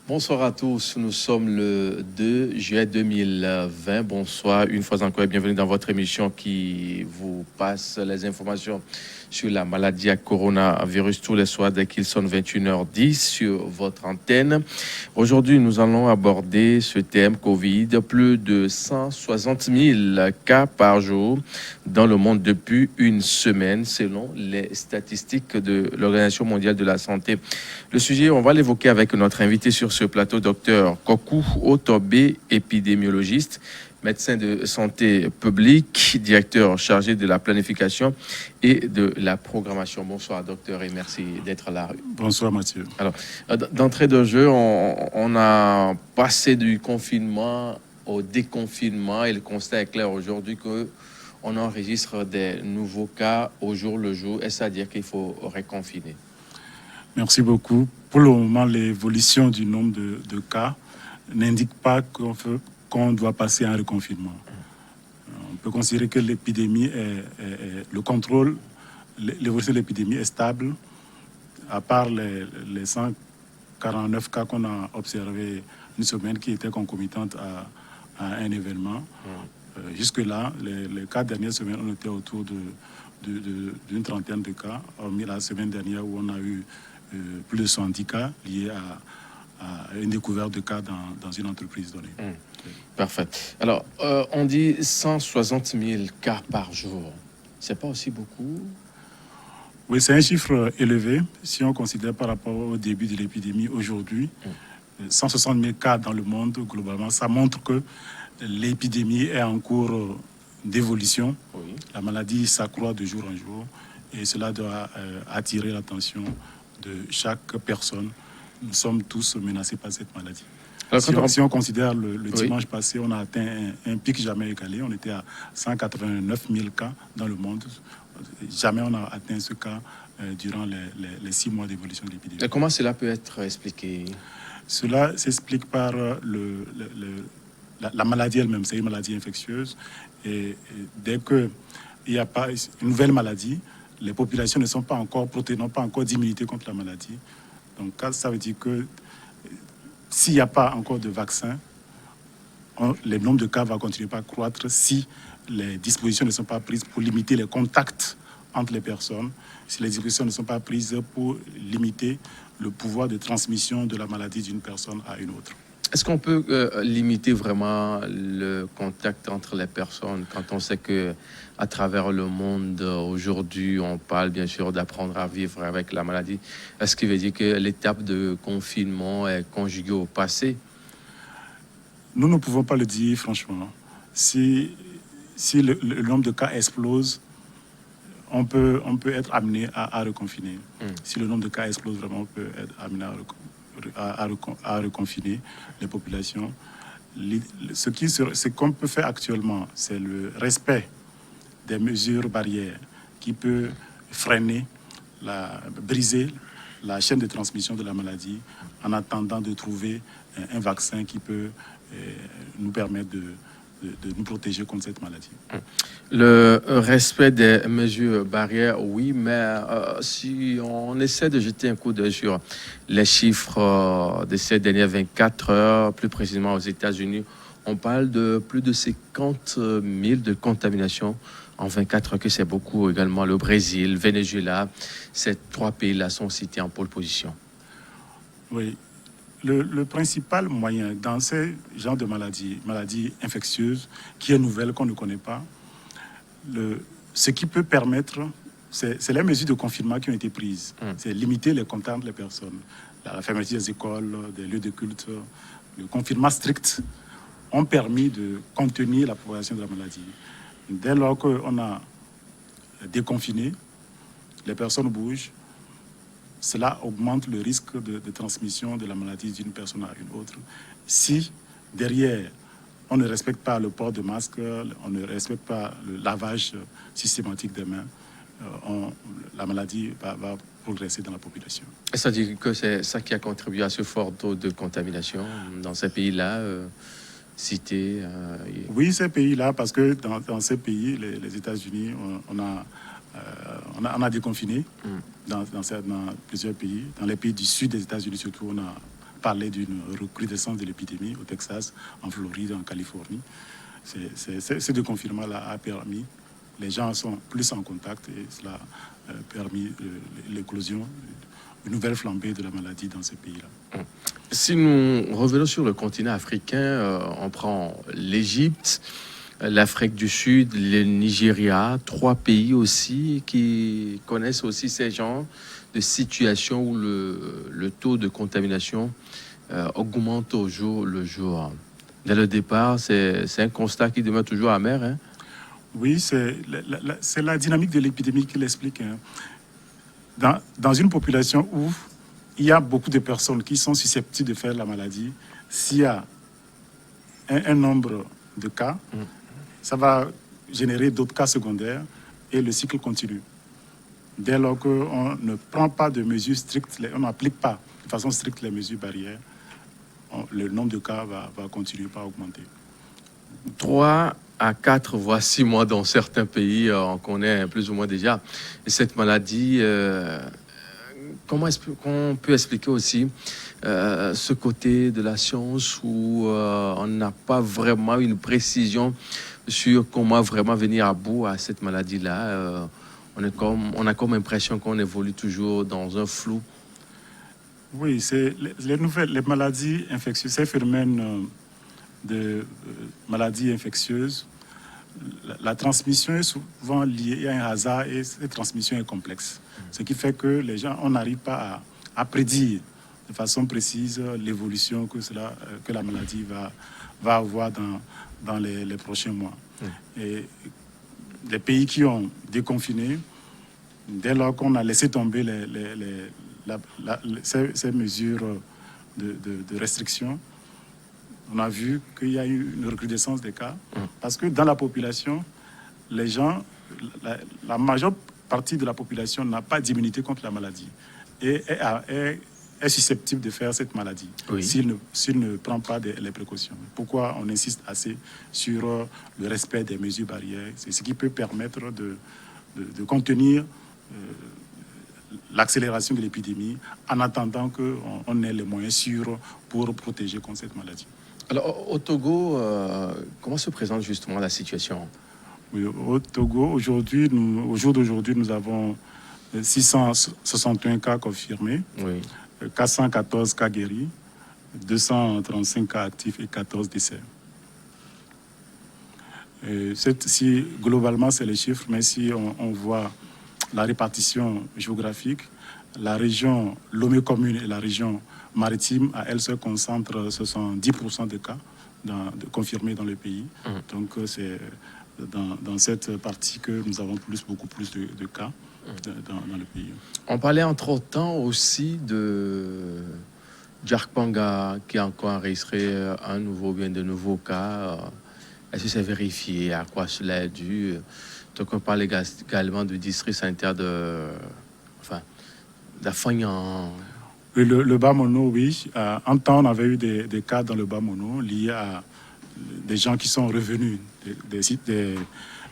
Bonsoir à tous, nous sommes le 2 juillet 2020. Bonsoir une fois encore et bienvenue dans votre émission qui vous passe les informations sur la maladie à coronavirus tous les soirs dès qu'il sonne 21h10 sur votre antenne. Aujourd'hui, nous allons aborder ce thème Covid. Plus de 160 000 cas par jour dans le monde depuis une semaine selon les statistiques de l'Organisation mondiale de la santé. Le sujet, on va l'évoquer avec notre invité sur ce plateau, Dr Kokou Otobé, épidémiologiste, médecin de santé publique, directeur chargé de la planification et de la programmation. Bonsoir, docteur, et merci d'être là. Bonsoir, Mathieu. Alors, d'entrée de jeu, on a passé du confinement au déconfinement et le constat est clair aujourd'hui qu'on enregistre des nouveaux cas au jour le jour. Est-ce à dire qu'il faut reconfiner? Merci beaucoup. Pour le moment, l'évolution du nombre de cas n'indique pas qu'on doit passer à un reconfinement. On peut considérer que l'épidémie le contrôle, l'évolution de l'épidémie est stable, à part les 149 cas qu'on a observés une semaine qui étaient concomitantes à un événement. Jusque-là, les 4 dernières semaines, on était autour d'une trentaine de cas, hormis la semaine dernière où on a eu plus de 110 cas liés à une découverte de cas dans une entreprise donnée. Parfait. Alors, on dit 160 000 cas par jour. C'est pas aussi beaucoup? Oui, c'est un chiffre élevé si on considère par rapport au début de l'épidémie aujourd'hui. 160 000 cas dans le monde globalement, ça montre que l'épidémie est en cours d'évolution. Oui. La maladie s'accroît de jour en jour et cela doit attirer l'attention de chaque personne. Nous sommes tous menacés par cette maladie. Alors, si on considère le dimanche passé, on a atteint un pic jamais égalé. On était à 189 000 cas dans le monde. Jamais on n'a atteint ce cas durant les 6 mois d'évolution de l'épidémie. Et comment cela peut être expliqué? Cela s'explique par la maladie elle-même. C'est une maladie infectieuse. Et dès qu'il n'y a pas une nouvelle maladie, les populations ne sont pas encore protégées, n'ont pas encore d'immunité contre la maladie. Donc ça veut dire que s'il n'y a pas encore de vaccin, le nombre de cas va continuer à croître si les dispositions ne sont pas prises pour limiter les contacts entre les personnes, si les dispositions ne sont pas prises pour limiter le pouvoir de transmission de la maladie d'une personne à une autre. Est-ce qu'on peut limiter vraiment le contact entre les personnes quand on sait que à travers le monde aujourd'hui, on parle bien sûr d'apprendre à vivre avec la maladie? Est-ce qu'il veut dire que l'étape de confinement est conjuguée au passé? Nous ne pouvons pas le dire franchement. Si le nombre de cas explose, on peut être amené à reconfiner. Si le nombre de cas explose vraiment, on peut être amené à reconfiner les populations. Ce qu'on peut faire actuellement, c'est le respect des mesures barrières qui peut freiner, briser la chaîne de transmission de la maladie en attendant de trouver un vaccin qui peut nous permettre de nous protéger contre cette maladie. Le respect des mesures barrières, oui, mais si on essaie de jeter un coup d'œil sur les chiffres de ces dernières 24 heures, plus précisément aux États-Unis, on parle de plus de 50 000 de contaminations en 24 heures, que c'est beaucoup également. Le Brésil, Venezuela, ces 3 pays-là sont cités en pole position. Oui. Le principal moyen dans ces genres de maladies infectieuses, qui est nouvelle, qu'on ne connaît pas, ce qui peut permettre, c'est les mesures de confinement qui ont été prises. C'est limiter les contacts entre les personnes. La fermeture des écoles, des lieux de culte, le confinement strict ont permis de contenir la propagation de la maladie. Dès lors qu'on a déconfiné, les personnes bougent, cela augmente le risque de transmission de la maladie d'une personne à une autre. Si derrière, on ne respecte pas le port de masque, on ne respecte pas le lavage systématique des mains, la maladie va progresser dans la population. C'est-à-dire que c'est ça qui a contribué à ce fort taux de contamination dans ces pays-là, cités. Oui, ces pays-là, parce que dans ces pays, les États-Unis, on a déconfiné dans plusieurs pays. Dans les pays du sud des États-Unis, surtout, on a parlé d'une recrudescence de l'épidémie au Texas, en Floride, en Californie. Ce déconfinement-là a permis, les gens sont plus en contact et cela a permis l'éclosion, une nouvelle flambée de la maladie dans ces pays-là. Si nous revenons sur le continent africain, on prend l'Égypte, l'Afrique du Sud, le Nigeria, 3 pays aussi qui connaissent aussi ces genres de situations où le taux de contamination augmente au jour le jour. Dès le départ, c'est un constat qui demeure toujours amer. Hein? Oui, c'est la dynamique de l'épidémie qui l'explique. Hein. Dans une population où il y a beaucoup de personnes qui sont susceptibles de faire la maladie, s'il y a un nombre de cas, ça va générer d'autres cas secondaires et le cycle continue. Dès lors qu'on ne prend pas de mesures strictes, on n'applique pas de façon stricte les mesures barrières, le nombre de cas va continuer à augmenter. 3 à 4, voire 6 mois dans certains pays, on connaît plus ou moins déjà. Et cette maladie, comment est-ce qu'on peut expliquer aussi ce côté de la science où on n'a pas vraiment une précision sur comment vraiment venir à bout à cette maladie-là. On a comme impression qu'on évolue toujours dans un flou. Oui, c'est les maladies infectieuses, ces phénomènes de maladies infectieuses, la transmission est souvent liée à un hasard et cette transmission est complexe. Ce qui fait que les gens, on n'arrive pas à prédire de façon précise l'évolution que la maladie va avoir dans les prochains mois. Et les pays qui ont déconfiné, dès lors qu'on a laissé tomber ces mesures de restriction, on a vu qu'il y a eu une recrudescence des cas. Parce que dans la population, les gens, la majeure partie de la population n'a pas d'immunité contre la maladie et est susceptible de faire cette maladie s'il ne prend pas les précautions. Pourquoi on insiste assez sur le respect des mesures barrières? C'est ce qui peut permettre de contenir l'accélération de l'épidémie en attendant qu'on ait les moyens sûrs pour protéger contre cette maladie. Alors, au Togo, comment se présente justement la situation? Oui, au Togo, au jour d'aujourd'hui, nous avons 661 cas confirmés, 414 cas guéris, 235 cas actifs et 14 décès. Globalement, c'est les chiffres, mais si on voit la répartition géographique, la région Lomé commune et la région maritime, à elles se concentrent 70% de cas confirmés dans le pays. Donc, c'est dans cette partie que nous avons beaucoup plus de cas dans le pays. On parlait entre-temps aussi de Djarkpanga qui a encore enregistré de nouveaux cas. Est-ce que c'est vérifié? À quoi cela est dû? Donc on parle également du district sanitaire d'Afagnan. Le Bas-Mono, oui. En temps, on avait eu des cas dans le Bas-Mono liés à des gens qui sont revenus, des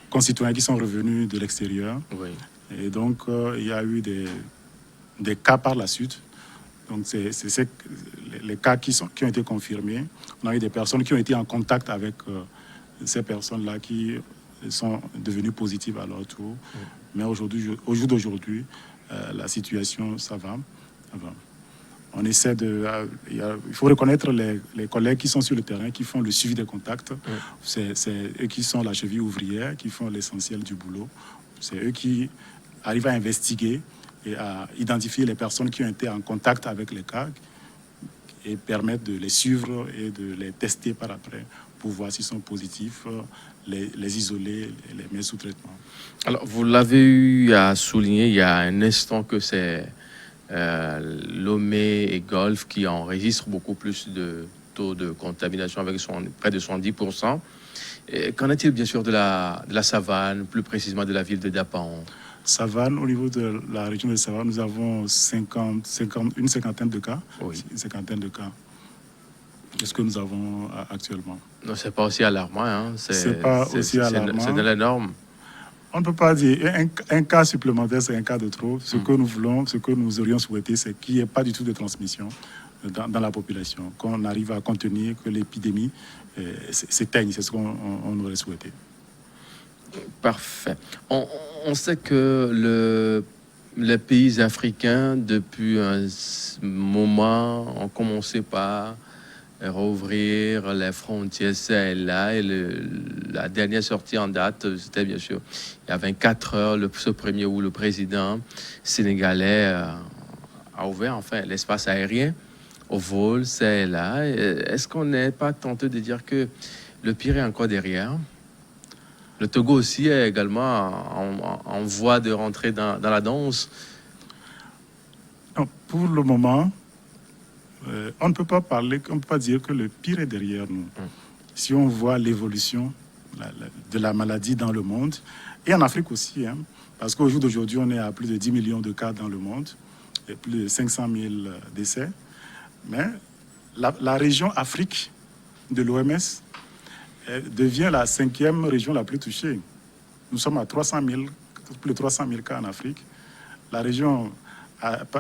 concitoyens qui sont revenus de l'extérieur. Oui. Et donc, il y a eu des cas par la suite. Donc, c'est les cas qui ont été confirmés. On a eu des personnes qui ont été en contact avec ces personnes-là qui sont devenues positives à leur tour. Mais au jour d'aujourd'hui, la situation, ça va. On essaie il faut reconnaître les collègues qui sont sur le terrain, qui font le suivi des contacts. C'est eux qui sont la cheville ouvrière, qui font l'essentiel du boulot. C'est eux qui arrivent à investiguer et à identifier les personnes qui ont été en contact avec les cas et permettre de les suivre et de les tester par après pour voir s'ils sont positifs, les isoler, les mettre sous traitement. Alors, vous l'avez eu à souligner il y a un instant que c'est Lomé et Golfe qui enregistrent beaucoup plus de taux de contamination avec près de 70%. Qu'en est-il bien sûr de la savane, plus précisément de la ville de Dapan? Savane, au niveau de la région de Savane, nous avons une cinquantaine de cas. Oui. Une cinquantaine de cas. C'est ce que nous avons actuellement. Non, c'est pas aussi alarmant. Hein. C'est pas aussi alarmant. C'est de la norme. On ne peut pas dire un cas supplémentaire, c'est un cas de trop. Ce que nous voulons, ce que nous aurions souhaité, c'est qu'il n'y ait pas du tout de transmission dans la population, qu'on arrive à contenir, que l'épidémie s'éteigne. C'est ce qu'on aurait souhaité. Parfait. On sait que les pays africains, depuis un moment, ont commencé par rouvrir les frontières, ça et là. Et la dernière sortie en date, c'était bien sûr il y a 24 heures, ce 1er août, le président sénégalais a ouvert enfin l'espace aérien au vol, ça et là. Est-ce qu'on n'est pas tenté de dire que le pire est encore derrière? Le Togo aussi est également en voie de rentrer dans la danse. Non, pour le moment, on ne peut pas dire que le pire est derrière nous. Si on voit l'évolution de la maladie dans le monde, et en Afrique aussi, hein, parce qu'au jour d'aujourd'hui, on est à plus de 10 millions de cas dans le monde, et plus de 500 000 décès. Mais la région Afrique de l'OMS devient la 5e région la plus touchée. Nous sommes à plus de 300 000 cas en Afrique. La région,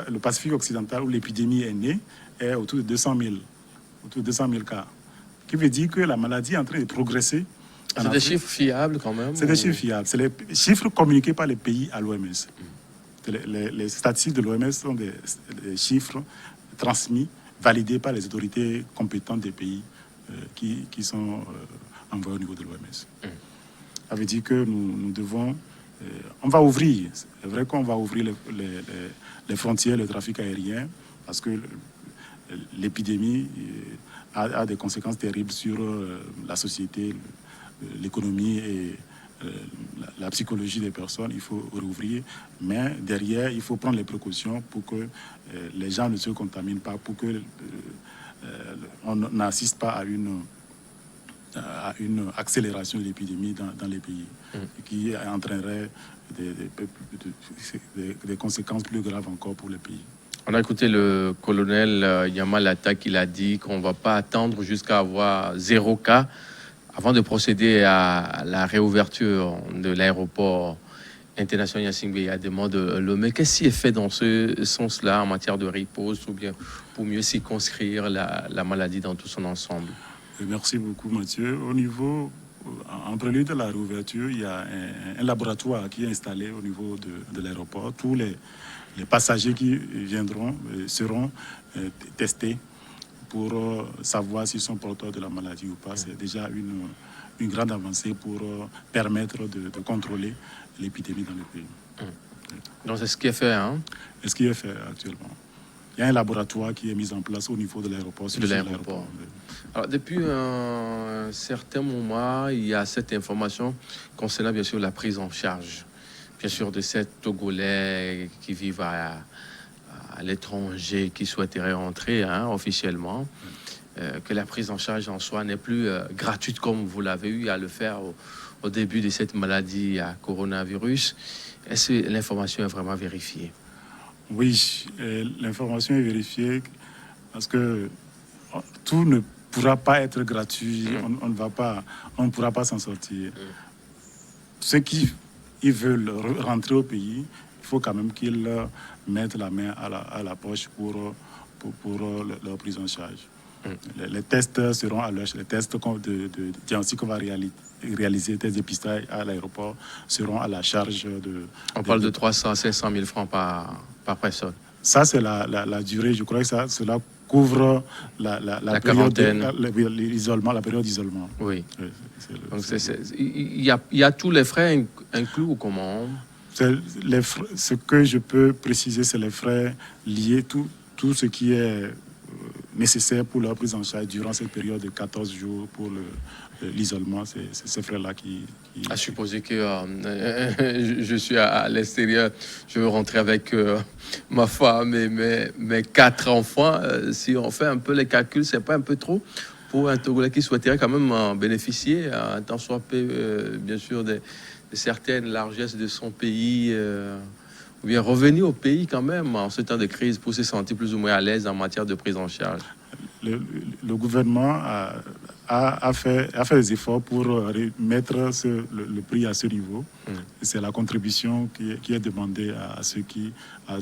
le Pacifique occidental, où l'épidémie est née, est autour de 200 000 cas. Ce qui veut dire que la maladie est en train de progresser. C'est des chiffres fiables quand même? C'est des chiffres fiables. C'est les chiffres communiqués par les pays à l'OMS. Les statistiques de l'OMS sont des chiffres transmis, validés par les autorités compétentes des pays qui sont envoyés au niveau de l'OMS. Ça veut dire que nous devons... on va ouvrir, c'est vrai qu'on va ouvrir les frontières, le trafic aérien, parce que l'épidémie a des conséquences terribles sur la société, l'économie et la psychologie des personnes. Il faut rouvrir, mais derrière, il faut prendre les précautions pour que les gens ne se contaminent pas, pour que on n'assiste pas à une accélération de l'épidémie dans les pays, qui entraînerait des conséquences plus graves encore pour les pays. On a écouté le colonel Yamalata qui a dit qu'on ne va pas attendre jusqu'à avoir 0 cas avant de procéder à la réouverture de l'aéroport international Gnassingbé Eyadema de Lomé. Qu'est-ce qui est fait dans ce sens-là en matière de riposte ou bien pour mieux circonscrire la maladie dans tout son ensemble? Merci beaucoup, Mathieu. Au niveau, en prélude de la réouverture, il y a un laboratoire qui est installé au niveau de l'aéroport. Tous les passagers qui viendront seront testés pour savoir s'ils sont porteurs de la maladie ou pas. C'est déjà une grande avancée pour permettre de contrôler l'épidémie dans le pays. Donc c'est ce qui est fait, hein? C'est ce qui est fait actuellement. Il y a un laboratoire qui est mis en place au niveau de l'aéroport. Alors, depuis un certain moment, il y a cette information concernant bien sûr la prise en charge, bien sûr, de ces Togolais qui vivent à l'étranger, qui souhaiteraient rentrer officiellement, que la prise en charge en soi n'est plus gratuite comme vous l'avez eu à le faire au début de cette maladie à coronavirus. Est-ce que l'information est vraiment vérifiée? Oui, l'information est vérifiée parce que tout ne pourra pas être gratuit. On ne pourra pas s'en sortir. Ceux qui veulent rentrer au pays, il faut quand même qu'ils mettent la main à la poche pour leur prise en charge. Les tests seront à l'heure. Les tests de diagnostic qu'on va réaliser, tests de dépistage à l'aéroport, seront à la charge de... On parle de 300 à 500 000 francs par personne. Ça, c'est la durée. Je crois que cela couvre la période l'isolement, la période d'isolement. Oui. Donc, il y a tous les frais inclus ou comment? Ce que je peux préciser, c'est les frais liés, tout ce qui est nécessaires pour leur prise en charge durant cette période de 14 jours pour l'isolement. C'est ces frères-là qui... À supposer que je suis à l'extérieur, je veux rentrer avec ma femme et mes 4 enfants. Si on fait un peu les calculs, c'est pas un peu trop pour un Togolais qui souhaiterait quand même en bénéficier, un tant soit peu, bien sûr, de certaines largesses de son pays, ou bien revenir au pays quand même en ce temps de crise pour se sentir plus ou moins à l'aise en matière de prise en charge. Le gouvernement a fait des efforts pour remettre le prix à ce niveau. C'est la contribution qui est demandée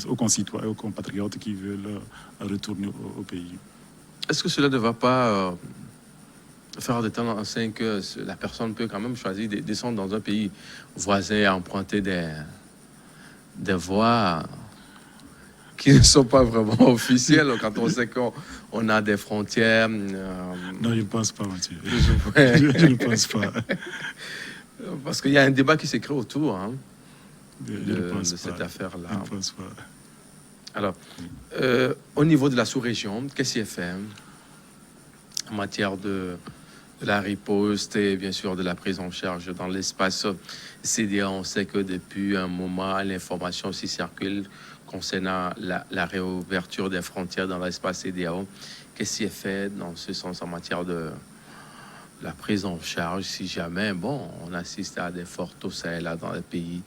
aux concitoyens, aux compatriotes qui veulent retourner au pays. Est-ce que cela ne va pas faire de temps en temps que la personne peut quand même choisir de descendre dans un pays voisin et emprunter des voies qui ne sont pas vraiment officielles quand on sait qu'on a des frontières. Non, je ne pense pas, Mathieu. Je ne pense pas. Parce qu'il y a un débat qui s'est créé autour de cette affaire-là. Je ne pense pas. Alors, au niveau de la sous-région, qu'est-ce qui est fait en matière de la riposte et bien sûr de la prise en charge dans l'espace CEDEAO? On sait que depuis un moment, l'information aussi circule concernant la réouverture des frontières dans l'espace CEDEAO. Qu'est-ce qui est fait dans ce sens en matière de la prise en charge si jamais, on assiste à des fortes au Sahel là, dans les pays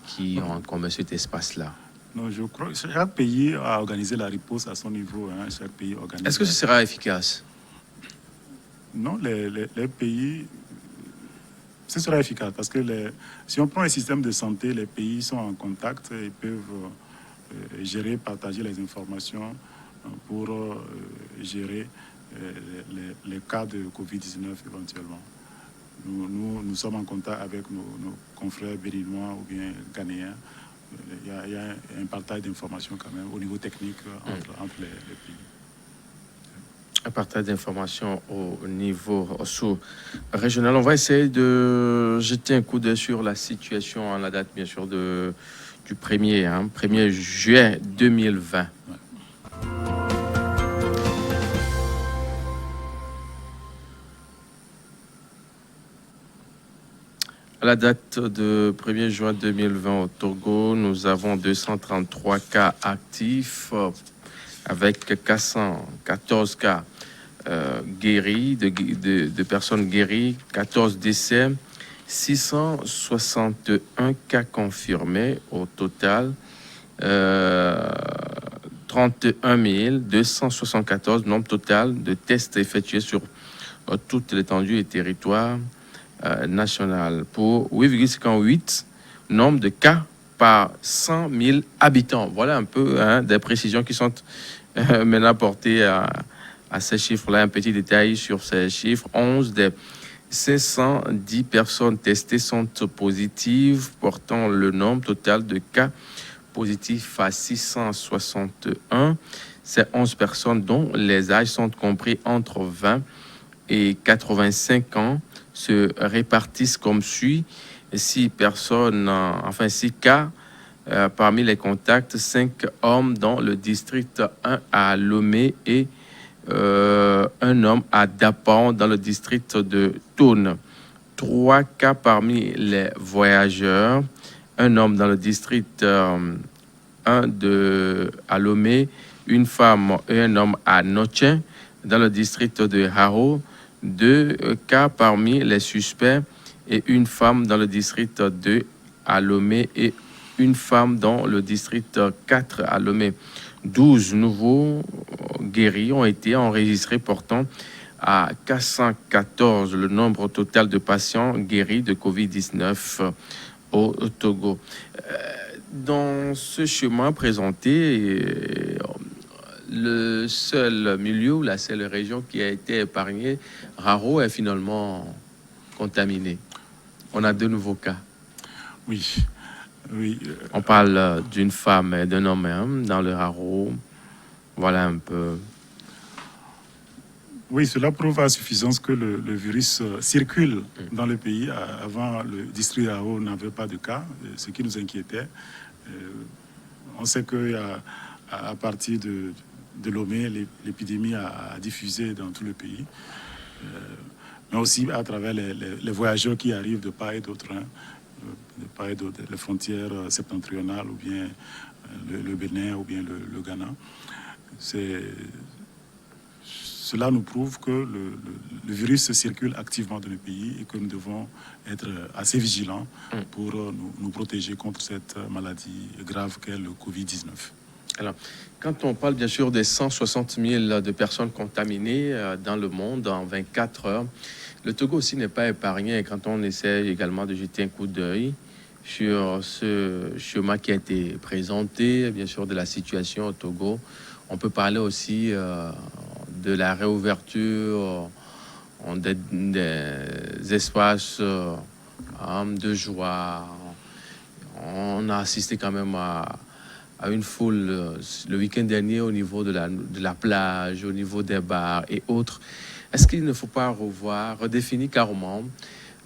qui ont en commun cet espace-là? Non, je crois que chaque pays a organisé la riposte à son niveau. Chaque pays organise. Est-ce que ce sera efficace? Non, les pays, ce sera efficace parce que si on prend les systèmes de santé, les pays sont en contact et peuvent gérer, partager les informations pour gérer les cas de Covid-19 éventuellement. Nous sommes en contact avec nos confrères béninois ou bien ghanéens. Il y a un partage d'informations quand même au niveau technique entre les pays. Un partage d'informations au niveau sous-régional. On va essayer de jeter un coup d'œil sur la situation en la date, bien sûr, du 1er juillet 2020. Ouais. À la date de 1er juin 2020 au Togo, nous avons 233 cas actifs avec 414 cas guéris, de personnes guéries, 14 décès, 661 cas confirmés au total, 31 274 nombre total de tests effectués sur toute l'étendue et territoire national pour 8,58 nombre de cas par 100 000 habitants. Voilà un peu des précisions qui sont maintenant apportées à ces chiffres-là. Un petit détail sur ces chiffres. 11 des 510 personnes testées sont positives, portant le nombre total de cas positifs à 661. Ces 11 personnes dont les âges sont compris entre 20 et 85 ans se répartissent comme suit. 6 cas parmi les contacts, 5 hommes dans le district 1 à Lomé et un homme à Dapan dans le district de Thône. 3 cas parmi les voyageurs, un homme dans le district 1 à Lomé, une femme et un homme à Notchen dans le district de Haro. 2 cas parmi les suspects et une femme dans le district 2 à Lomé et une femme dans le district 4 à Lomé. 12 nouveaux guéris ont été enregistrés, portant à 414 le nombre total de patients guéris de Covid-19 au Togo. Dans ce chemin présenté, le seul milieu ou la seule région qui a été épargnée, Haro, est finalement contaminée. On a 2 nouveaux cas. Oui. On parle d'une femme et d'un homme dans le Haro. Voilà un peu. Oui, cela prouve à suffisance que le virus circule dans le pays. Avant, le district Haro n'avait pas de cas, ce qui nous inquiétait. On sait qu'à partir de Lomé, l'épidémie a diffusé dans tout le pays, mais aussi à travers les voyageurs qui arrivent de part et d'autre, de part et d'autre, les frontières septentrionales ou bien le Bénin ou bien le Ghana. Cela nous prouve que le virus circule activement dans le pays et que nous devons être assez vigilants pour nous protéger contre cette maladie grave qu'est le Covid-19. Alors, quand on parle bien sûr des 160 000 de personnes contaminées dans le monde en 24 heures, le Togo aussi n'est pas épargné. Quand on essaie également de jeter un coup d'œil sur ce schéma qui a été présenté, bien sûr, de la situation au Togo, on peut parler aussi de la réouverture des espaces de joie. On a assisté quand même à une foule le week-end dernier au niveau de la plage, au niveau des bars et autres. Est-ce qu'il ne faut pas redéfinir carrément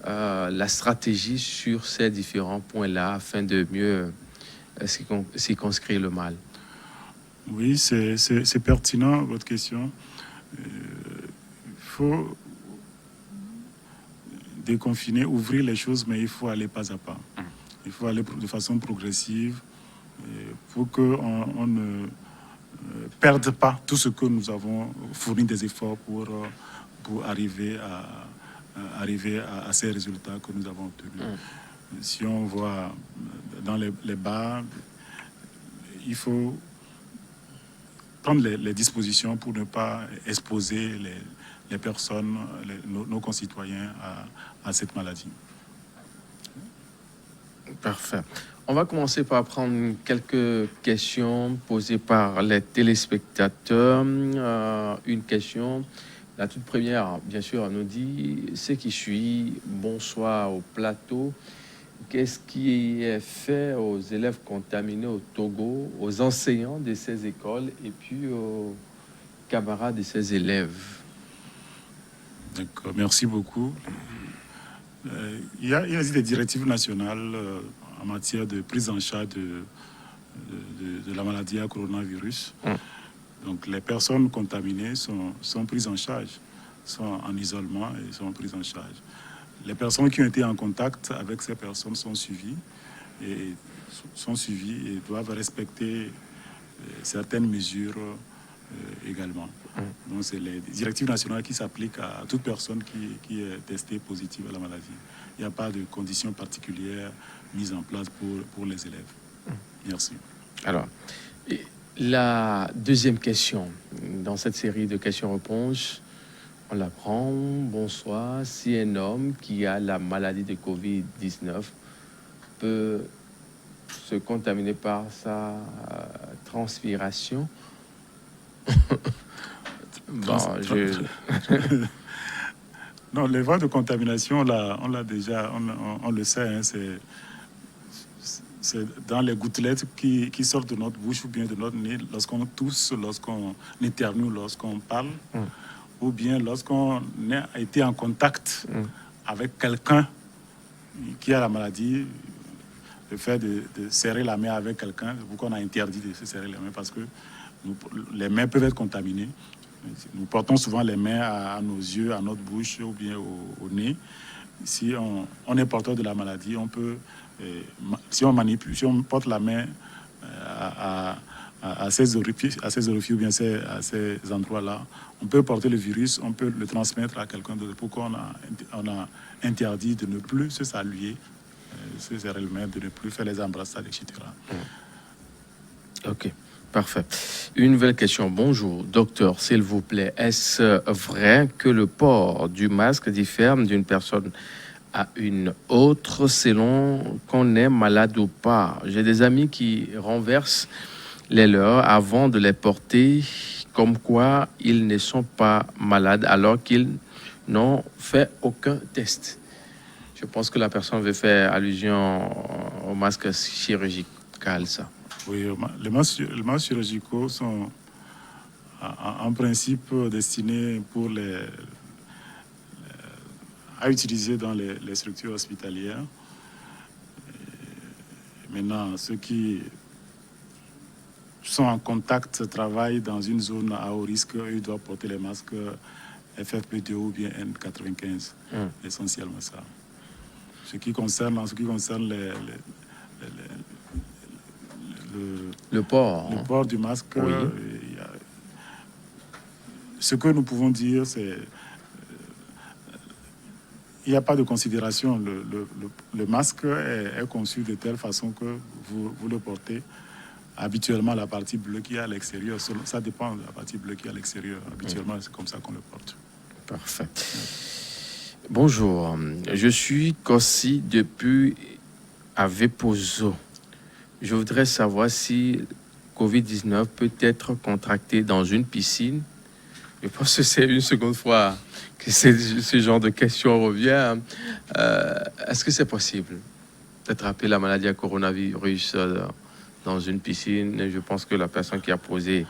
la stratégie sur ces différents points-là afin de mieux circonscrire le mal? Oui, c'est pertinent votre question. Il faut déconfiner, ouvrir les choses, mais il faut aller pas à pas. Il faut aller de façon progressive pour qu'on ne perde pas tout ce que nous avons fourni des efforts pour arriver à ces résultats que nous avons obtenus. Si on voit dans les bars, il faut prendre les dispositions pour ne pas exposer les personnes, nos concitoyens à cette maladie. Parfait. On va commencer par prendre quelques questions posées par les téléspectateurs. Une question, la toute première, bien sûr, nous dit « Ce qui suit, bonsoir au plateau. Qu'est-ce qui est fait aux élèves contaminés au Togo, aux enseignants de ces écoles et puis aux camarades de ces élèves ?» D'accord, merci beaucoup. Il y a des directives nationales en matière de prise en charge de la maladie à coronavirus. Donc les personnes contaminées sont prises en charge, sont en isolement et sont prises en charge. Les personnes qui ont été en contact avec ces personnes sont suivies et doivent respecter certaines mesures également. Donc c'est les directives nationales qui s'appliquent à toute personne qui est testée positive à la maladie. Il n'y a pas de conditions particulières mises en place pour les élèves. Merci. Alors, la deuxième question dans cette série de questions-réponses, on la prend. Bonsoir. Si un homme qui a la maladie de Covid-19 peut se contaminer par sa transpiration, Non, les voies de contamination, on l'a déjà, on le sait, hein, c'est dans les gouttelettes qui sortent de notre bouche ou bien de notre nez lorsqu'on tousse, lorsqu'on éternue, lorsqu'on parle, ou bien lorsqu'on a été en contact avec quelqu'un qui a la maladie. Le fait de serrer la main avec quelqu'un, pourquoi on a interdit de se serrer les mains, parce que les mains peuvent être contaminées. Nous portons souvent les mains à nos yeux, à notre bouche ou bien au nez. Si on est porteur de la maladie, on peut, si on manipule, si on porte la main à ces orifices ou bien à ces endroits-là, on peut porter le virus, on peut le transmettre à quelqu'un d'autre. Pourquoi on a interdit de ne plus se saluer, se serrer les mains, de ne plus faire les embrassades, etc. Ok. Parfait. Une nouvelle question. Bonjour, docteur, s'il vous plaît. Est-ce vrai que le port du masque diffère d'une personne à une autre selon qu'on est malade ou pas? J'ai des amis qui renversent les leurs avant de les porter, comme quoi ils ne sont pas malades alors qu'ils n'ont fait aucun test. Je pense que la personne veut faire allusion au masque chirurgical, ça. Oui, les masques chirurgicaux sont en principe destinés à utiliser dans les structures hospitalières. Maintenant, ce qui sont en contact, travaillent dans une zone à haut risque, ils doivent porter les masques FFP2 ou bien N95. Essentiellement ça. En ce qui concerne le port. Le port du masque, Oui. Ce que nous pouvons dire, c'est il n'y a pas de considération. Le masque est conçu de telle façon que vous le portez. Habituellement, la partie bleue qui est à l'extérieur, ça dépend de la partie bleue qui est à l'extérieur. Habituellement, c'est comme ça qu'on le porte. Parfait. Bonjour, je suis Kossi depuis Avepozo. Je voudrais savoir si Covid-19 peut être contracté dans une piscine. Je pense que c'est une seconde fois que ce genre de question revient. Est-ce que c'est possible d'attraper la maladie à coronavirus dans une piscine? Je pense que la personne qui a posé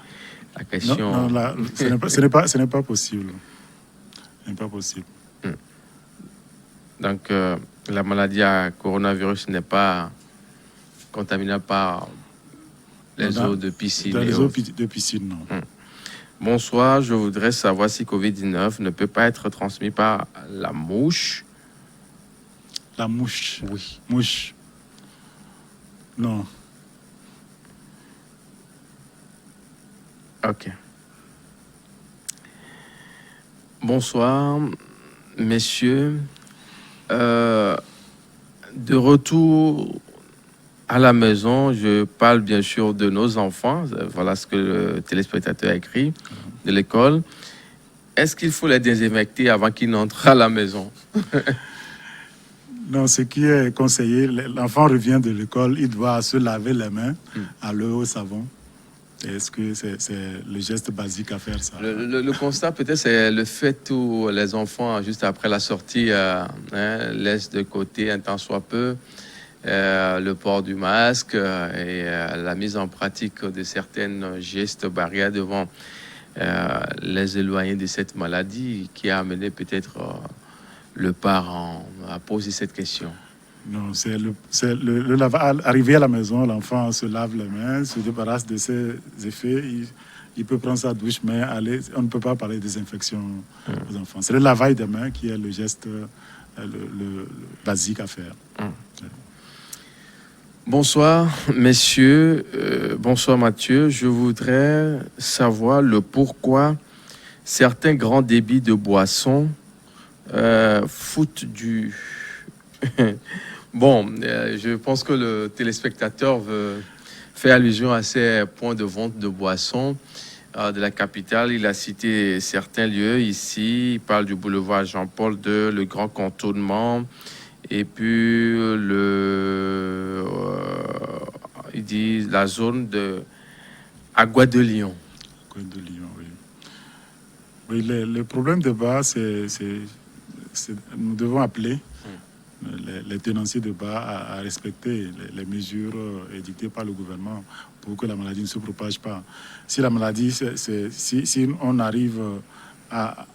la question... Non, là, ce n'est pas possible. Ce n'est pas possible. Donc, la maladie à coronavirus n'est pas contaminable par les eaux de piscine. Dans les eaux de piscine, non. Bonsoir, je voudrais savoir si Covid-19 ne peut pas être transmis par la mouche. La mouche? Oui. Mouche? Non. Ok. Bonsoir, messieurs. De retour à la maison, je parle bien sûr de nos enfants. Voilà ce que le téléspectateur a écrit de l'école. Est-ce qu'il faut les désinfecter avant qu'ils n'entrent à la maison? Non, ce qui est conseillé, l'enfant revient de l'école, il doit se laver les mains à l'eau au savon. Est-ce que c'est le geste basique à faire, ça? Le constat, peut-être, c'est le fait où les enfants, juste après la sortie, laissent de côté un temps soit peu le port du masque et la mise en pratique de certains gestes barrières devant les éloigner de cette maladie qui a amené peut-être le parent à poser cette question. Non, c'est le lavage. Arrivé à la maison, l'enfant se lave les mains, se débarrasse de ses effets. Il peut prendre sa douche, mais on ne peut pas parler de désinfection aux enfants. C'est le lavage des mains qui est le geste le basique à faire. Bonsoir, messieurs. Bonsoir, Mathieu. Je voudrais savoir le pourquoi certains grands débits de boissons foutent du... Bon, je pense que le téléspectateur fait allusion à ces points de vente de boissons de la capitale. Il a cité certains lieux ici. Il parle du boulevard Jean-Paul II, le Grand Contournement, et puis il dit la zone de Agua de Lyon. Agua de Lyon, oui. Oui, le problème de bas, nous devons appeler les tenanciers de bar à respecter les mesures édictées par le gouvernement pour que la maladie ne se propage pas. Si la maladie, si on arrive à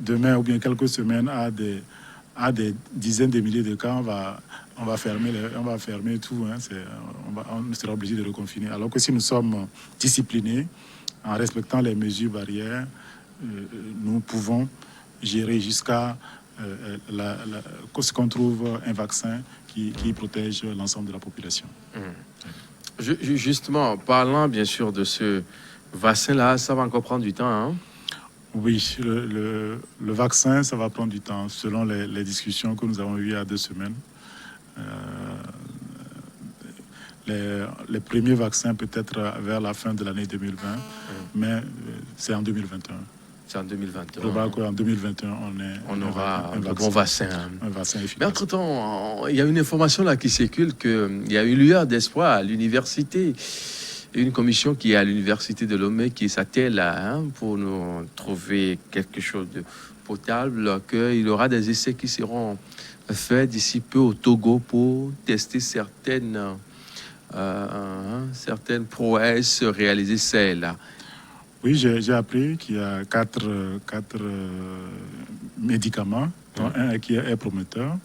demain ou bien quelques semaines à des dizaines de milliers de cas, on va fermer tout. On sera obligé de reconfiner. Alors que si nous sommes disciplinés en respectant les mesures barrières, nous pouvons gérer jusqu'à ce qu'on trouve un vaccin qui protège l'ensemble de la population. Justement, parlant bien sûr de ce vaccin-là, ça va encore prendre du temps, hein? Oui, le vaccin, ça va prendre du temps, selon les discussions que nous avons eues il y a 2 semaines. Les premiers vaccins peut-être vers la fin de l'année 2020, mais c'est en 2021. C'est en 2021. Probable qu'en 2021, on aura un bon vaccin. Un vaccin efficace. Mais entre-temps, il y a une information là qui circule qu'il y a une lueur d'espoir à l'université. Une commission qui est à l'université de Lomé qui s'attelle pour nous trouver quelque chose de potable, qu'il y aura des essais qui seront faits d'ici peu au Togo pour tester certaines prouesses réalisées celles-là. Oui, j'ai appris qu'il y a 4 médicaments, dont un qui est prometteur.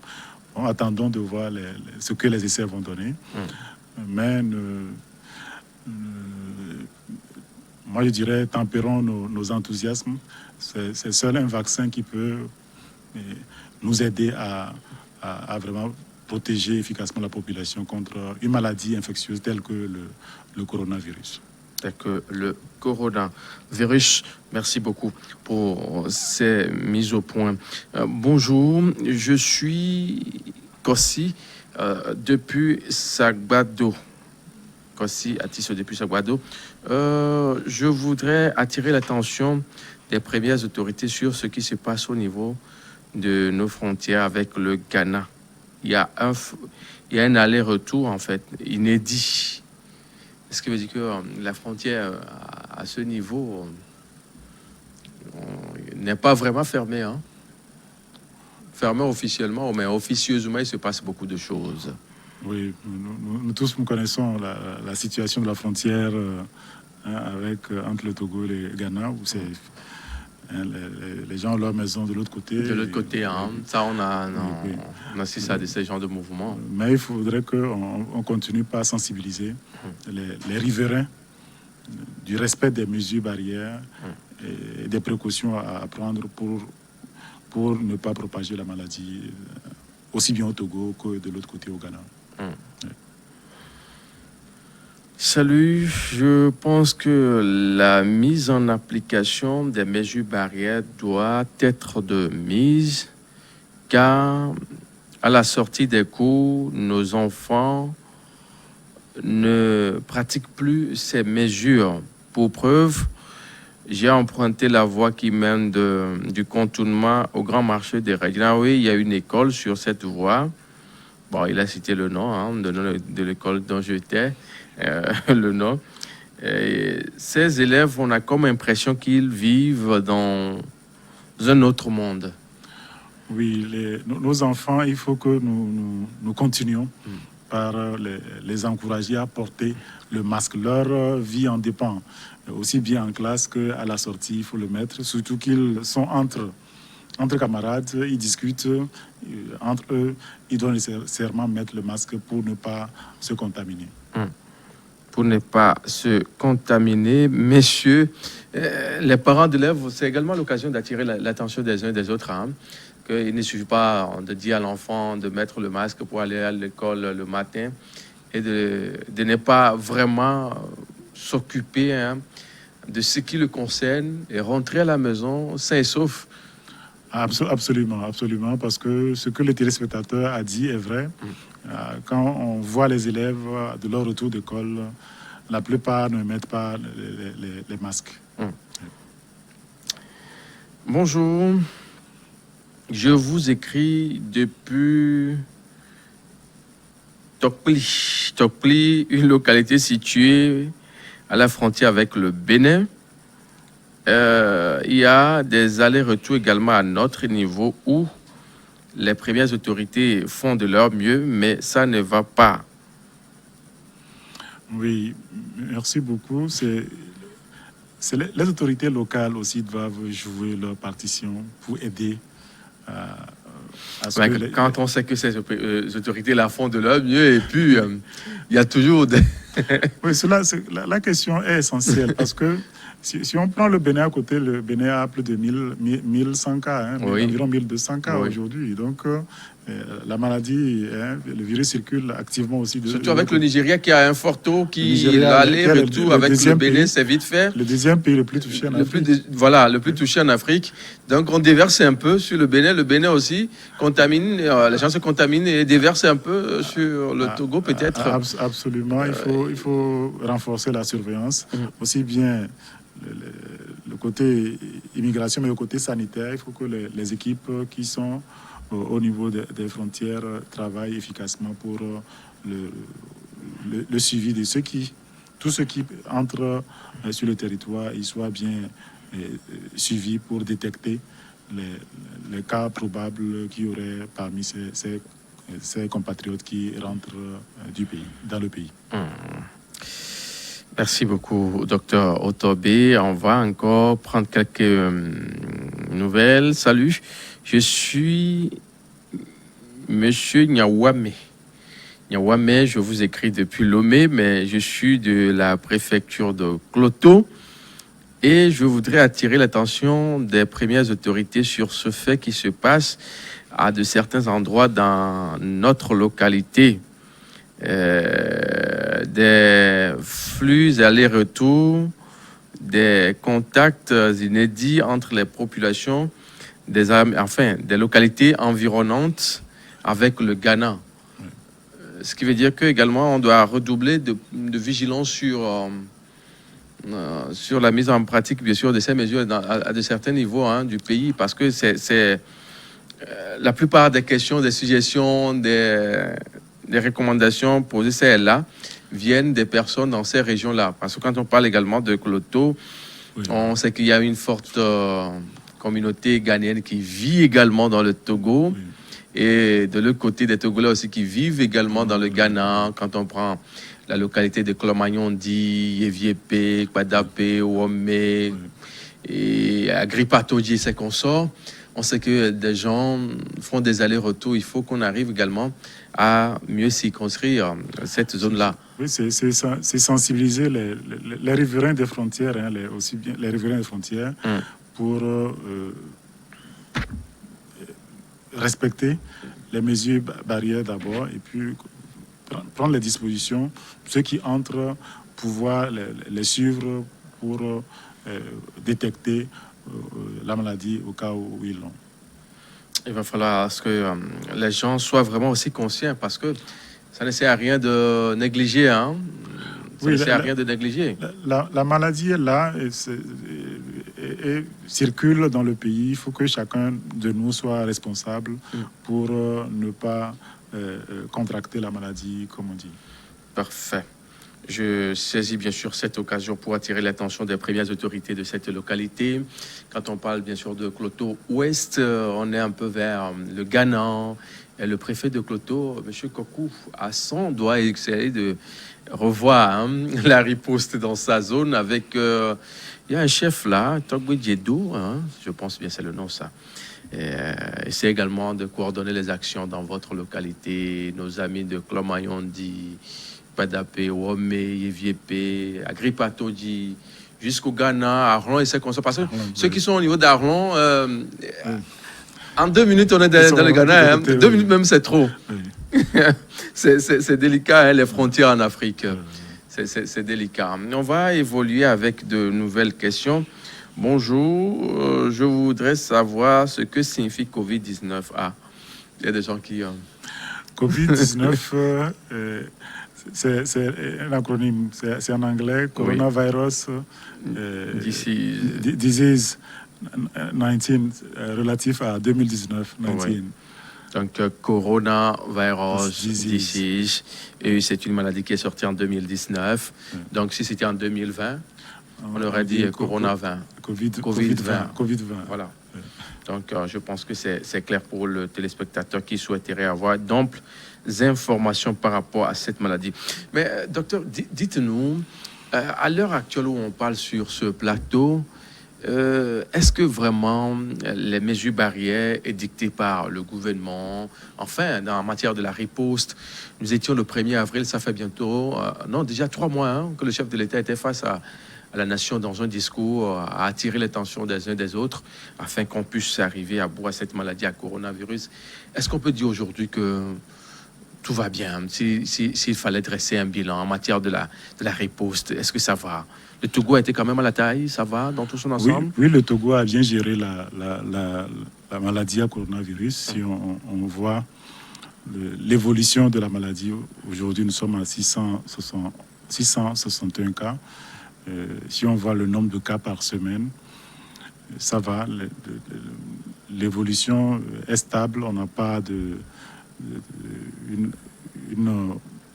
Attendons de voir ce que les essais vont donner. Mais moi je dirais, tempérons nos enthousiasmes. C'est seul un vaccin qui peut nous aider à vraiment protéger efficacement la population contre une maladie infectieuse telle que le coronavirus. Que le coronavirus. Merci beaucoup pour ces mises au point. Bonjour, je suis Kossi depuis Sagbado. Kossi Atisso depuis Sagbado. Je voudrais attirer l'attention des premières autorités sur ce qui se passe au niveau de nos frontières avec le Ghana. Il y a un aller-retour en fait inédit. Ce qui veut dire que la frontière à ce niveau n'est pas vraiment fermée. Hein? Fermée officiellement, mais officieusement, il se passe beaucoup de choses. Oui, nous tous nous connaissons la situation de la frontière entre le Togo et le Ghana, où c'est les gens ont leur maison de l'autre côté. De l'autre côté, hein. Ça, on a assisté à ces genres de mouvements. Mais il faudrait qu'on continue par sensibiliser les riverains du respect des mesures barrières et des précautions à prendre pour ne pas propager la maladie aussi bien au Togo que de l'autre côté au Ghana. Salut, je pense que la mise en application des mesures barrières doit être de mise, car à la sortie des cours, nos enfants ne pratiquent plus ces mesures. Pour preuve, j'ai emprunté la voie qui mène du contournement au grand marché de Regina. Oui, il y a une école sur cette voie. Bon, il a cité le nom de l'école dont j'étais. Le nom. Et ces élèves, on a comme impression qu'ils vivent dans un autre monde. Oui, nos enfants, il faut que nous continuions par les encourager à porter le masque. Leur vie en dépend, aussi bien en classe qu'à la sortie, il faut le mettre, surtout qu'ils sont entre camarades, ils discutent entre eux, ils doivent nécessairement mettre le masque pour ne pas se contaminer. Pour ne pas se contaminer. Messieurs, les parents d'élèves, c'est également l'occasion d'attirer l'attention des uns et des autres. Hein, qu'il ne suffit pas de dire à l'enfant de mettre le masque pour aller à l'école le matin et de ne pas vraiment s'occuper de ce qui le concerne et rentrer à la maison sain et sauf. Absolument, absolument, parce que ce que le téléspectateur a dit est vrai. Quand on voit les élèves de leur retour d'école, la plupart ne mettent pas les masques. Bonjour, je vous écris depuis Tokpli, une localité située à la frontière avec le Bénin. Il y a des allers-retours également à notre niveau où les premières autorités font de leur mieux, mais ça ne va pas. Oui, merci beaucoup. Les autorités locales aussi doivent jouer leur partition pour aider à ce que quand on sait que ces autorités-là font de leur mieux, et puis il y a toujours des... Oui, la question est essentielle parce que si on prend le Bénin à côté, le Bénin a plus de 1100 cas, environ 1200 cas aujourd'hui. Donc, la maladie, le virus circule activement aussi. Surtout avec le Nigeria qui a un fort taux, l'aller-retour avec le Bénin, c'est vite fait. Le deuxième pays le plus touché en Afrique. Le plus touché en Afrique. Donc, on déverse un peu sur le Bénin. Le Bénin aussi contamine, les gens se contaminent et déversent un peu sur le Togo, peut-être. Absolument. Il faut renforcer la surveillance, aussi bien le côté immigration, mais le côté sanitaire. Il faut que les équipes qui sont au niveau des frontières travaillent efficacement pour le suivi de tous ceux qui entrent sur le territoire, ils soient bien suivis pour détecter les cas probables qu'il y aurait parmi ces compatriotes qui rentrent dans le pays. Merci beaucoup, docteur Otobé. On va encore prendre quelques nouvelles. Salut, je suis Monsieur Nyawame. Nyawame, je vous écris depuis Lomé, mais je suis de la préfecture de Kloto. Et je voudrais attirer l'attention des premières autorités sur ce fait qui se passe à de certains endroits dans notre localité. Des flux aller-retour, des contacts inédits entre les populations des localités environnantes avec le Ghana. Ce qui veut dire que également on doit redoubler de vigilance sur la mise en pratique, bien sûr, de ces mesures à de certains niveaux du pays, parce que c'est la plupart des questions, des suggestions, des recommandations posées, celles-là, viennent des personnes dans ces régions-là. Parce que quand on parle également de Kloto, oui, on sait qu'il y a une forte communauté ghanéenne qui vit également dans le Togo. Oui. Et de l'autre côté, des Togolais aussi qui vivent également dans le Ghana. Quand on prend la localité de Clomagnondi, Yéviépé, Kwadapé, Ouomé, et Agripatodji et ses consorts, on sait que des gens font des allers-retours. Il faut qu'on arrive également à mieux circonscrire cette zone-là. Oui, c'est sensibiliser les riverains des frontières, aussi bien les riverains des frontières, pour respecter les mesures barrières d'abord et puis prendre les dispositions, ceux qui entrent, pouvoir les suivre pour détecter la maladie au cas où ils l'ont. Il va falloir que les gens soient vraiment aussi conscients parce que ça ne sert à rien de négliger. Ça ne sert à rien de négliger. La maladie est là et circule dans le pays. Il faut que chacun de nous soit responsable pour ne pas contracter la maladie, comme on dit. Parfait. Je saisis bien sûr cette occasion pour attirer l'attention des premières autorités de cette localité. Quand on parle bien sûr de Kloto Ouest, on est un peu vers le Ghana. Et le préfet de Kloto, M. Kokou Hassan, doit essayer de revoir la riposte dans sa zone avec... il y a un chef là, Togwe Djedo, je pense bien c'est le nom ça. Essaie également de coordonner les actions dans votre localité. Nos amis de Clomayondi, Padapé, Ouomé, Yéviépé, Agripatodji, jusqu'au Ghana, Arlon et ses consorts. Parce que ceux qui sont au niveau d'Arlon, en 2 minutes, on est dans le Ghana. 2 minutes même, c'est trop. Oui. c'est délicat, les frontières en Afrique. C'est délicat. On va évoluer avec de nouvelles questions. Bonjour, je voudrais savoir ce que signifie Covid-19. Il y a des gens qui... Covid-19... c'est un acronyme, c'est en anglais, Coronavirus Disease 19, relatif à 2019. Oui. Donc, Coronavirus Disease, et c'est une maladie qui est sortie en 2019. Oui. Donc, si c'était en 2020, on aurait dit Corona 20. Covid-20. Voilà. Oui. Donc, je pense que c'est clair pour le téléspectateur qui souhaiterait avoir d'amples informations par rapport à cette maladie. Mais, docteur, dites-nous, à l'heure actuelle où on parle sur ce plateau, est-ce que vraiment les mesures barrières édictées par le gouvernement, enfin, en matière de la riposte, nous étions le 1er avril, ça fait bientôt, déjà 3 mois que le chef de l'État était face à la nation dans un discours, à attirer l'attention des uns des autres, afin qu'on puisse arriver à bout à cette maladie, à coronavirus. Est-ce qu'on peut dire aujourd'hui que tout va bien? S'il fallait dresser un bilan en matière de la riposte, est-ce que ça va? Le Togo a été quand même à la taille, ça va dans tout son ensemble? Oui, le Togo a bien géré la maladie à coronavirus. Si on voit l'évolution de la maladie, aujourd'hui nous sommes à 661 cas. Si on voit le nombre de cas par semaine, ça va. L'évolution est stable. On n'a pas une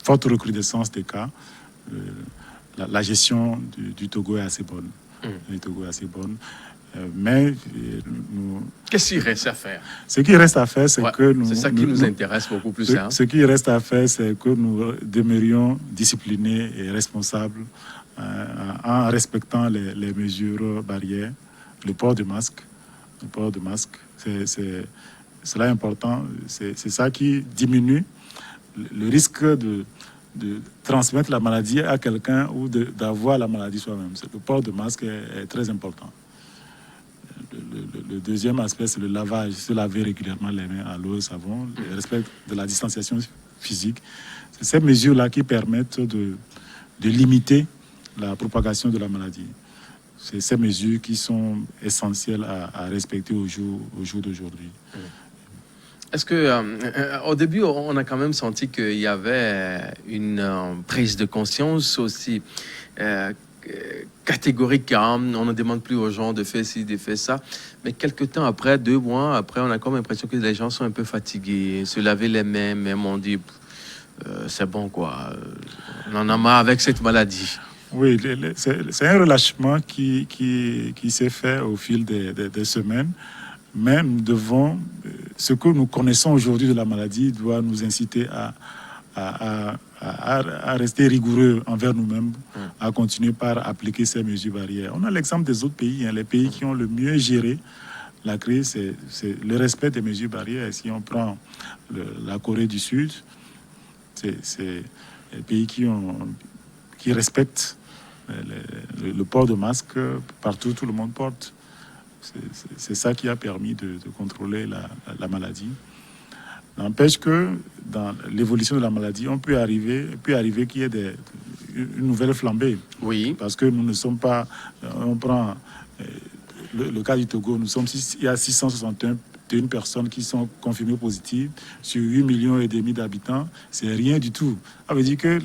forte recrudescence des cas. La gestion du Togo est assez bonne. Le Togo est assez bonne. Mais qu'est-ce qu'il reste à faire? Ce qui reste à faire, c'est que nous... C'est ça qui nous intéresse beaucoup plus. Ce qui reste à faire, c'est que nous demeurions disciplinés et responsables en respectant les mesures barrières, le port de masque. Cela est important. C'est ça qui diminue le risque de transmettre la maladie à quelqu'un ou d'avoir la maladie soi-même. Le port de masque est très important. Le deuxième aspect, c'est le lavage, se laver régulièrement les mains à l'eau et au savon, le respect de la distanciation physique. C'est ces mesures-là qui permettent de limiter la propagation de la maladie. C'est ces mesures qui sont essentielles à respecter au jour d'aujourd'hui. Est-ce que, au début, on a quand même senti qu'il y avait une prise de conscience aussi catégorique, hein? On ne demande plus aux gens de faire ci, de faire ça. Mais quelques temps après, 2 mois après, on a comme l'impression que les gens sont un peu fatigués. Se laver les mains, même on dit, c'est bon quoi. On en a marre avec cette maladie. Oui, c'est un relâchement qui s'est fait au fil des semaines. Mais nous devons, ce que nous connaissons aujourd'hui de la maladie doit nous inciter à rester rigoureux envers nous-mêmes, à continuer par appliquer ces mesures barrières. On a l'exemple des autres pays, hein, les pays qui ont le mieux géré la crise, c'est le respect des mesures barrières. Si on prend la Corée du Sud, c'est les pays qui respectent le port de masque partout, tout le monde porte. C'est ça qui a permis de contrôler la maladie. N'empêche que dans l'évolution de la maladie, il peut arriver qu'il y ait une nouvelle flambée. Oui. Parce que nous ne sommes pas... On prend le cas du Togo, il y a 661 personnes qui sont confirmées positives sur 8,5 millions d'habitants. C'est rien du tout. Ça veut dire que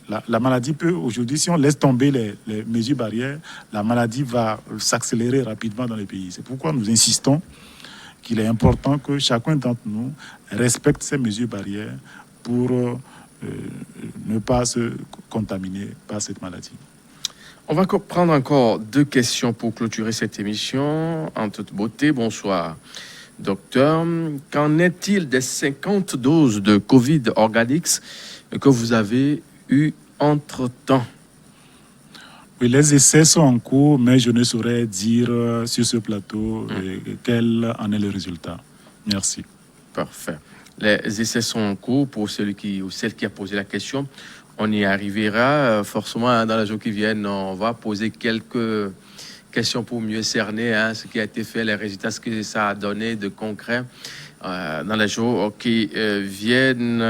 la maladie peut aujourd'hui, si on laisse tomber les mesures barrières, la maladie va s'accélérer rapidement dans les pays. C'est pourquoi nous insistons qu'il est important que chacun d'entre nous respecte ces mesures barrières pour ne pas se contaminer par cette maladie. On va prendre encore 2 questions pour clôturer cette émission en toute beauté. Bonsoir, docteur. Qu'en est-il des 50 doses de Covid Organix que vous avez eues entre-temps? Oui, les essais sont en cours, mais je ne saurais dire sur ce plateau quel en est le résultat. Merci. Parfait. Les essais sont en cours pour celui ou celle qui a posé la question. On y arrivera forcément dans les jours qui viennent. On va poser quelques questions pour mieux cerner ce qui a été fait, les résultats, ce que ça a donné de concret dans les jours qui viennent.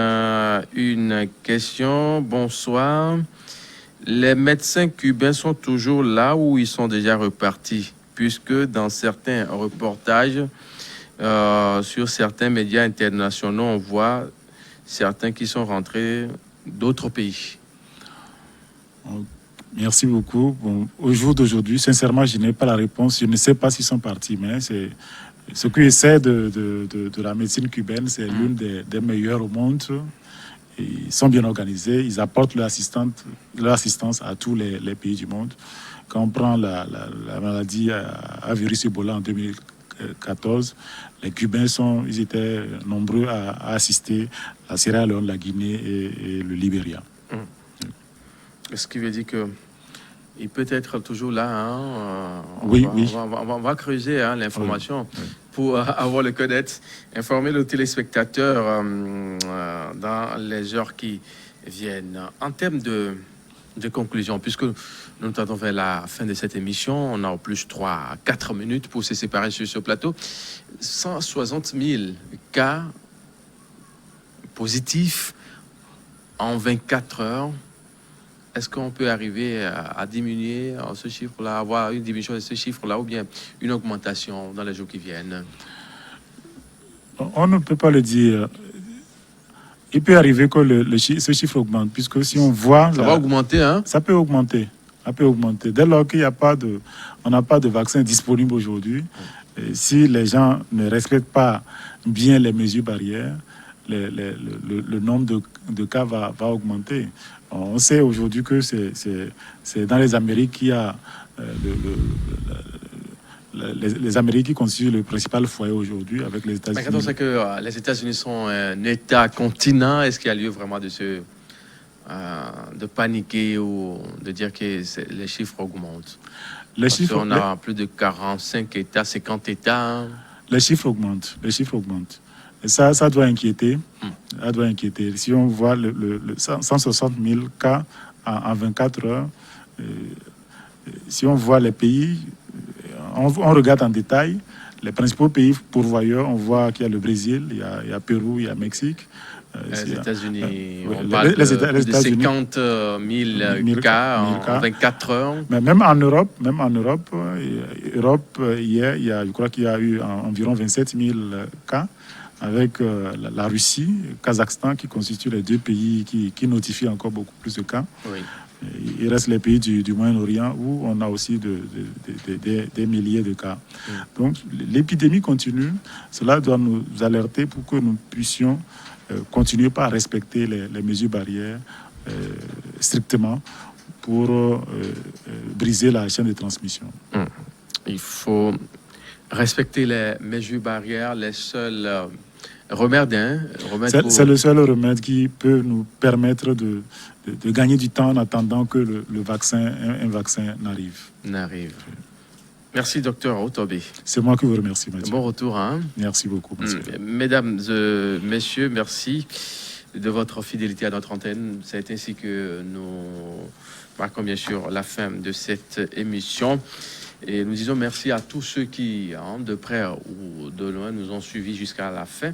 Une question. Bonsoir. Les médecins cubains sont toujours là ou ils sont déjà repartis? Puisque dans certains reportages sur certains médias internationaux, on voit certains qui sont rentrés d'autres pays. Merci beaucoup. Bon, au jour d'aujourd'hui, sincèrement, je n'ai pas la réponse. Je ne sais pas s'ils sont partis, mais c'est ce que j'essaie de la médecine cubaine, c'est l'une des meilleures au monde. Ils sont bien organisés, ils apportent leur assistance à tous les pays du monde. Quand on prend la maladie à virus Ebola en 2014, les Cubains ils étaient nombreux à assister la Sierra Leone, la Guinée et le Libéria. Ce qui veut dire qu'il peut être toujours là. Hein, oui. On va creuser l'information pour avoir le connaître, informer le téléspectateur dans les heures qui viennent. En termes de conclusion, puisque nous tendons vers la fin de cette émission, on a au plus 3-4 minutes pour se séparer sur ce plateau. 160 000 cas positifs en 24 heures. Est-ce qu'on peut arriver à diminuer ce chiffre-là, avoir une diminution de ce chiffre-là ou bien une augmentation dans les jours qui viennent? On ne peut pas le dire. Il peut arriver que ce chiffre augmente, puisque si on voit... Ça va augmenter, hein? Ça peut augmenter. Dès lors qu'il n'y a pas on n'a pas de vaccin disponible aujourd'hui, si les gens ne respectent pas bien les mesures barrières, le nombre de cas va augmenter. On sait aujourd'hui que c'est dans les Amériques qu'il y a les Amériques qui constituent le principal foyer aujourd'hui avec les États-Unis. Mais quand on sait que les États-Unis sont un État continent, est-ce qu'il y a lieu vraiment de paniquer ou de dire que les chiffres augmentent? On a plus de 45 États, 50 États. Hein. Les chiffres augmentent. Et ça doit inquiéter. Ça doit inquiéter. Si on voit le 160 000 cas en 24 heures, si on voit les pays, on regarde en détail les principaux pays pourvoyeurs, on voit qu'il y a le Brésil, il y a Pérou, il y a Mexique. Les États-Unis, on les parle de États-Unis, 50 000 cas en 24 heures. Mais même en Europe, hier, je crois qu'il y a eu environ 27 000 cas avec la Russie, le Kazakhstan qui constituent les deux pays qui notifient encore beaucoup plus de cas. Oui. Il reste les pays du Moyen-Orient où on a aussi des milliers de cas. Donc l'épidémie continue. Cela doit nous alerter pour que nous puissions continuer par respecter les mesures barrières strictement pour briser la chaîne de transmission. Il faut respecter les mesures barrières, les seuls remèdes. C'est le seul remède qui peut nous permettre de gagner du temps en attendant que un vaccin n'arrive. Merci, docteur Otobé. C'est moi qui vous remercie, Mathieu. Bon retour. Merci beaucoup. Mesdames, messieurs, merci de votre fidélité à notre antenne. C'est ainsi que nous marquons bien sûr la fin de cette émission. Et nous disons merci à tous ceux qui, de près ou de loin, nous ont suivis jusqu'à la fin.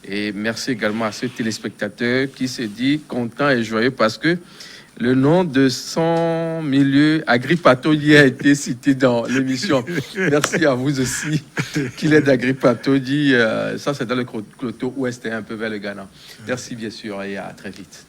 Et merci également à ce téléspectateur qui s'est dit content et joyeux parce que le nom de son milieu Agripatodi a été cité dans l'émission. Merci à vous aussi qu'il est d'Agripatodi. Ça, c'est dans le Cloto ouest, un peu vers le Ghana. Merci bien sûr et à très vite.